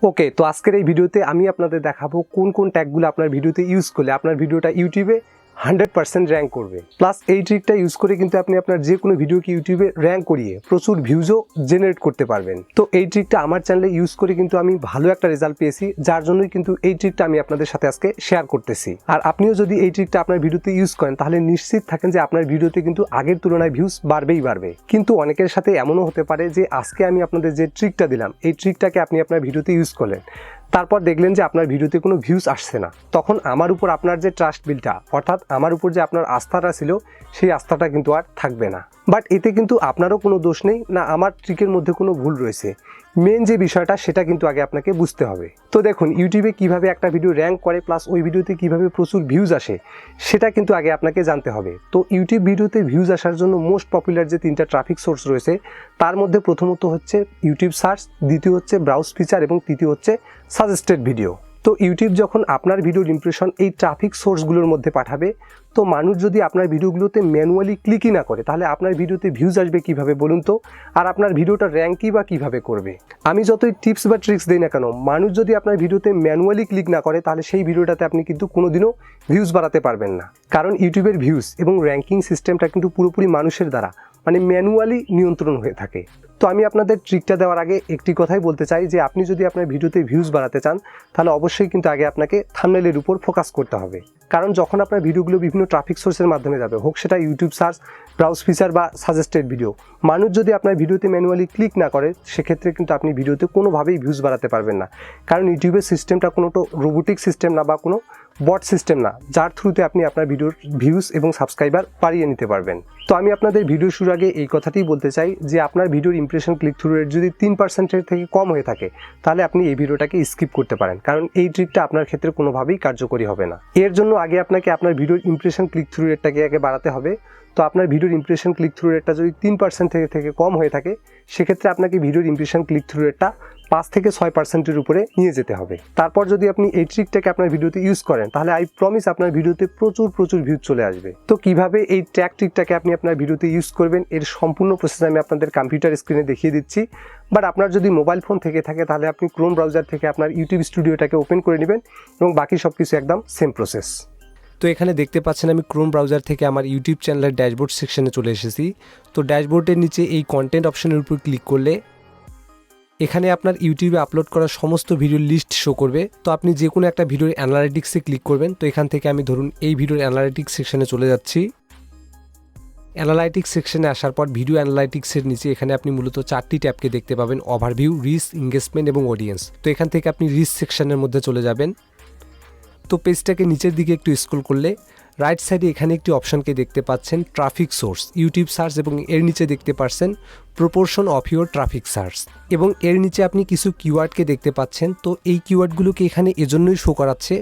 ওকে, তো আজকের এই ভিডিওতে আমি আপনাদের দেখাবো কোন কোন ট্যাগগুলো আপনার ভিডিওতে ইউজ করলে আপনার ভিডিওটা ইউটিউবে 100% র্যাঙ্ক করবে। প্লাস এই ট্রিকটা ইউজ করে কিন্তু আপনি আপনার যে কোনো ভিডিওকে ইউটিউবে র্যাঙ্ক করিয়ে প্রচুর ভিউজও জেনারেট করতে পারবেন। তো এই ট্রিকটা আমার চ্যানেলে ইউজ করে কিন্তু আমি ভালো একটা রেজাল্ট পেয়েছি, যার জন্যই কিন্তু এই ট্রিকটা আমি আপনাদের সাথে আজকে শেয়ার করতেছি। আর আপনিও যদি এই ট্রিকটা আপনার ভিডিওতে ইউজ করেন তাহলে নিশ্চিত থাকেন যে আপনার ভিডিওতে কিন্তু আগের তুলনায় ভিউজ বাড়বে। কিন্তু অনেকের সাথে এমনও হতে পারে যে আজকে আমি আপনাদের যে ট্রিকটা দিলাম এই ট্রিকটাকে আপনি আপনার ভিডিওতে ইউজ করলেন, তারপর দেখলেন যে আপনার ভিডিওতে কোনো ভিউজ আসছে না। তখন আমার উপর আপনার যে ট্রাস্ট বিলটা, অর্থাৎ আমার উপর যে আপনার আস্থাটা ছিল সেই আস্থাটা কিন্তু আর থাকবে না। বাট এতে কিন্তু আপনারও কোনো দোষ নেই, না আমার ট্রিকের মধ্যে কোনো ভুল রয়েছে। মেন যে বিষয়টা সেটা কিন্তু আগে আপনাকে বুঝতে হবে। তো দেখুন, ইউটিউবে কিভাবে একটা ভিডিও র্যাঙ্ক করে প্লাস ওই ভিডিওতে কিভাবে প্রচুর ভিউজ আসে সেটা কিন্তু আগে আপনাকে জানতে হবে। তো ইউটিউব ভিডিওতে ভিউজ আসার জন্য মোস্ট পপুলার যে 3টা ট্রাফিক সোর্স রয়েছে তার মধ্যে প্রথমত হচ্ছে ইউটিউব সার্চ, দ্বিতীয় হচ্ছে ব্রাউজ ফিচার এবং তৃতীয় হচ্ছে সাজেস্টেড ভিডিও। তো ইউটিউব যখন আপনার ভিডিওর ইমপ্রেশন এই ট্রাফিক সোর্সগুলোর মধ্যে পাঠাবে, তো মানুষ যদি আপনার ভিডিওগুলোতে ম্যানুয়ালি ক্লিকই না করে তাহলে আপনার ভিডিওতে ভিউজ আসবে কিভাবে বলুন তো? আর আপনার ভিডিওটা র্যাঙ্কই বা কিভাবে করবে? আমি যতই টিপস বা ট্রিক্স দিই না কেন, মানুষ যদি আপনার ভিডিওতে ম্যানুয়ালি ক্লিক না করে তাহলে সেই ভিডিওটাতে আপনি কিন্তু কোনোদিনও ভিউজ বাড়াতে পারবেন না। কারণ ইউটিউবের ভিউজ এবং র্যাঙ্কিং সিস্টেমটা কিন্তু পুরোপুরি মানুষের দ্বারা মানে ম্যানুয়ালি নিয়ন্ত্রণ হয়ে থাকে। তো আমি আপনাদের ট্রিকটা দেওয়ার আগে একটি কথাই বলতে চাই যে আপনি যদি আপনার ভিডিওতে ভিউজ বাড়াতে চান তাহলে অবশ্যই কিন্তু আগে আপনাকে থাম্বনেইলের উপর ফোকাস করতে হবে। কারণ যখন আপনার ভিডিওগুলো বিভিন্ন ট্রাফিক সোর্সের মাধ্যমে যাবে, হোক সেটা ইউটিউব সার্চ, ব্রাউজ ফিচার বা সাজেস্টেড ভিডিও, মানুষ যদি আপনার ভিডিওতে ম্যানুয়ালি ক্লিক না করে সেক্ষেত্রে কিন্তু আপনি ভিডিওতে কোনোভাবেই ভিউজ বাড়াতে পারবেন না। কারণ ইউটিউবের সিস্টেমটা কোনো তো রোবোটিক সিস্টেম না বা কোনো বট সিস্টেম না যার থ্রুতে আপনি আপনার ভিডিওর ভিউজ এবং সাবস্ক্রাইবার বাড়িয়ে নিতে পারবেন। তো আমি আপনাদের ভিডিও শুরুর আগে এই কথাটিই বলতে চাই যে আপনার ভিডিওর ইমপ্রেশন ক্লিক থ্রু রেট যদি 3% থেকে কম হয়ে থাকে তাহলে আপনি এই ভিডিওটাকে স্কিপ করতে পারেন, কারণ এই ট্রিকটা আপনার ক্ষেত্রে কোনোভাবেই কার্যকরী হবে না। এর জন্য আগে আপনাকে আপনার ভিডিওর ইমপ্রেশন ক্লিক থ্রু রেটটাকে আগে বাড়াতে হবে। তো আপনার ভিডিওর ইমপ্রেশন ক্লিক থ্রু রেটটা যদি 3% থেকে কম হয়ে থাকে সেক্ষেত্রে আপনাকে ভিডিওর ইমপ্রেশন ক্লিক থ্রু রেটটা 5 থেকে 6%-এর উপরে নিয়ে যেতে হবে। তারপর যদি আপনি এই ট্রিকটাকে আপনার ভিডিওতে ইউজ করেন তাহলে আই প্রমিস আপনার ভিডিওতে প্রচুর ভিউজ চলে আসবে। তো কিভাবে এই ট্রিকটাকে আপনি আপনার ভিডিওতে ইউজ করবেন এর সম্পূর্ণ প্রসেস আমি আপনাদের কম্পিউটার স্ক্রিনে দেখিয়ে দিচ্ছি। বাট আপনার যদি মোবাইল ফোন থেকে থাকে তাহলে আপনি ক্রোম ব্রাউজার থেকে আপনার ইউটিউব স্টুডিওটাকে ওপেন করে নেবেন এবং বাকি সব কিছু একদম সেম প্রসেস। তো এখানে দেখতে পাচ্ছেন আমি ক্রোম ব্রাউজার থেকে আমার ইউটিউব চ্যানেলের ড্যাশবোর্ড সেকশনে চলে এসেছি। তো ড্যাশবোর্ডের নিচে এই কন্টেন্ট অপশনের উপর ক্লিক করলে এখানে আপনার ইউটিউবে আপলোড করা সমস্ত ভিডিওর লিস্ট শো করবে। তো আপনি যে কোনো একটা ভিডিওর অ্যানালাইটিক্সে ক্লিক করবেন। তো এখান থেকে আমি ধরুন এই ভিডিওর অ্যানালাইটিক্স সেকশনে চলে যাচ্ছি। অ্যানালাইটিক্স সেকশনে আসার পর ভিডিও অ্যানালাইটিক্সের নিচে এখানে আপনি মূলত 4টি ট্যাবকে দেখতে পাবেন: ওভারভিউ, রিচ, এঙ্গেজমেন্ট এবং অডিয়েন্স। তো এখান থেকে আপনি রিচ সেকশনের মধ্যে চলে যাবেন। তো পেজটাকে নিচের দিকে একটু স্ক্রল করলে রাইট সাইডে এখানে একটি অপশনকে দেখতে পাচ্ছেন ট্রাফিক সোর্স, ইউটিউব সার্চ, এবং এর নিচে দেখতে পাচ্ছেন proportion of your traffic search, এবং এর নিচে আপনি কিছু কিওয়ার্ডকে দেখতে পাচ্ছেন। তো এই কিওয়ার্ডগুলোকে এখানে এজন্যই শো করাচ্ছে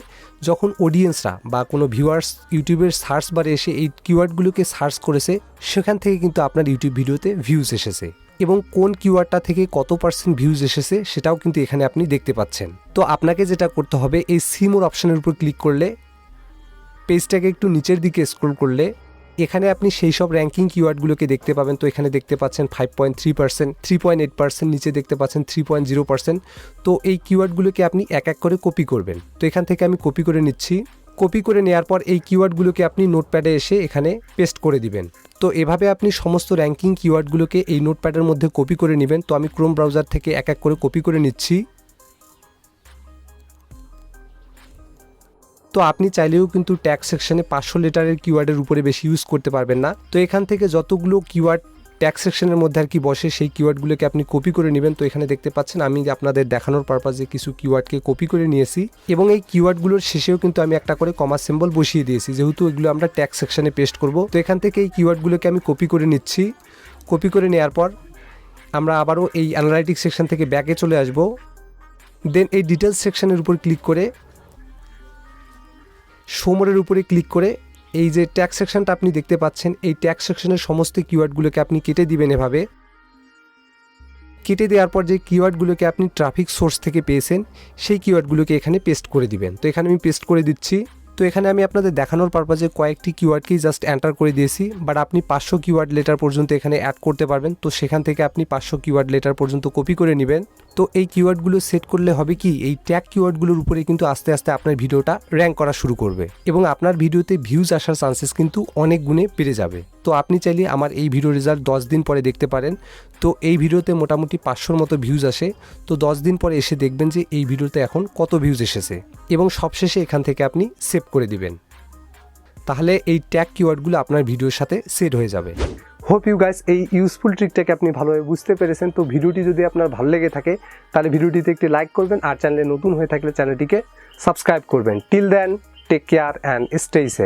যখন অডিয়েন্সরা বা কোনো ভিউয়ার্স ইউটিউবের সার্চ বারে এসে এই কিওয়ার্ডগুলোকে সার্চ করেছে সেখান থেকে কিন্তু আপনার ইউটিউব ভিডিওতে ভিউজ এসেছে, এবং কোন কিওয়ার্ডটা থেকে কত % ভিউজ এসেছে সেটাও কিন্তু এখানে আপনি দেখতে পাচ্ছেন। তো আপনাকে যেটা করতে হবে, এই সি মোর অপশনের উপর ক্লিক করলে পেজটাকে একটু নিচের দিকে স্ক্রল করলে এখানে আপনি সেই সব র্যাঙ্কিং কিওয়ার্ডগুলোকে দেখতে পাবেন। তো এখানে দেখতে পাচ্ছেন 5.3%, 3.8%, নিচে দেখতে পাচ্ছেন 3.0%। তো এই কিওয়ার্ডগুলোকে আপনি এক এক করে কপি করবেন। তো এখান থেকে আমি কপি করে নিচ্ছি। কপি করে নেওয়ার পর এই কিওয়ার্ডগুলোকে আপনি নোটপ্যাডে এসে এখানে পেস্ট করে দিবেন। তো এভাবে আপনি সমস্ত র্যাঙ্কিং কিওয়ার্ডগুলোকে এই নোটপ্যাডের মধ্যে কপি করে নেবেন। তো আমি ক্রোম ব্রাউজার থেকে এক এক করে কপি করে নিচ্ছি। তো আপনি চাইলেও কিন্তু ট্যাগ সেকশনে 500 লেটারের কিওয়ার্ডের উপরে বেশি ইউজ করতে পারবেন না। তো এখান থেকে যতগুলো কিওয়ার্ড ট্যাগ সেকশনের মধ্যে আর কি বসে সেই কিওয়ার্ডগুলোকে আপনি কপি করে নেবেন। তো এখানে দেখতে পাচ্ছেন আমি আপনাদের দেখানোর পারপাজে কিছু কিওয়ার্ডকে কপি করে নিয়েছি, এবং এই কিওয়ার্ডগুলোর শেষেও কিন্তু আমি একটা করে কমা সিম্বল বসিয়ে দিয়েছি, যেহেতু এগুলো আমরা ট্যাগ সেকশনে পেস্ট করব। তো এখান থেকে এই কিওয়ার্ডগুলোকে আমি কপি করে নিচ্ছি। কপি করে নেওয়ার পর আমরা আবারও এই অ্যানালাইটিক্স সেকশন থেকে ব্যাকে চলে আসব। দেন এই ডিটেলস সেকশনের উপর ক্লিক করে শোমোরের উপরে ক্লিক করে এই যে ট্যাগ সেকশনটা আপনি দেখতে পাচ্ছেন এই ট্যাগ সেকশনের সমস্ত কিওয়ার্ডগুলোকে আপনি কেটে দিবেন। এভাবে কেটে দেওয়ার পর যে কিওয়ার্ডগুলোকে আপনি ট্রাফিক সোর্স থেকে পেয়েছেন সেই কিওয়ার্ডগুলোকে এখানে পেস্ট করে দিবেন। তো এখানে আমি পেস্ট করে দিচ্ছি। তো এখানে আমি আপনাদের দেখানোর পারপাজে কয়েকটি কিওয়ার্ডকেই জাস্ট এন্টার করে দিয়েছি, বাট আপনি 500 কিওয়ার্ড লেটার পর্যন্ত এখানে অ্যাড করতে পারবেন। তো সেখান থেকে আপনি 500 কিওয়ার্ড লেটার পর্যন্ত কপি করে নেবেন। তো এই কিওয়ার্ডগুলো সেট করলে হবে কি, এই ট্যাগ কিওয়ার্ডগুলোর উপরে কিন্তু আস্তে আস্তে আপনার ভিডিওটা র্যাঙ্ক করা শুরু করবে এবং আপনার ভিডিওতে ভিউজ আসার চান্সেস কিন্তু অনেক গুণে বেড়ে যাবে। তো আপনি চাইলে আমার এই ভিডিও রেজাল্ট 10 দিন পরে দেখতে পারেন। তো এই ভিডিওতে মোটামুটি 500-র মতো ভিউজ আসে। তো 10 দিন পরে এসে দেখবেন যে এই ভিডিওতে এখন কত ভিউজ এসেছে এবং সবশেষে এখান থেকে আপনি সেভ করে দিবেন। তাহলে এই ট্যাগ কিওয়ার্ডগুলো আপনার ভিডিওর সাথে সেট হয়ে যাবে। হোপ ইউ গাইস এই ইউজফুল ট্রিকটাকে আপনি ভালোভাবে বুঝতে পেরেছেন। তো ভিডিওটি যদি আপনার ভালো লেগে থাকে তাহলে ভিডিওটিতে একটি লাইক করবেন, আর চ্যানেলে নতুন হয়ে থাকলে চ্যানেলটিকে সাবস্ক্রাইব করবেন। Till then, take care and stay safe.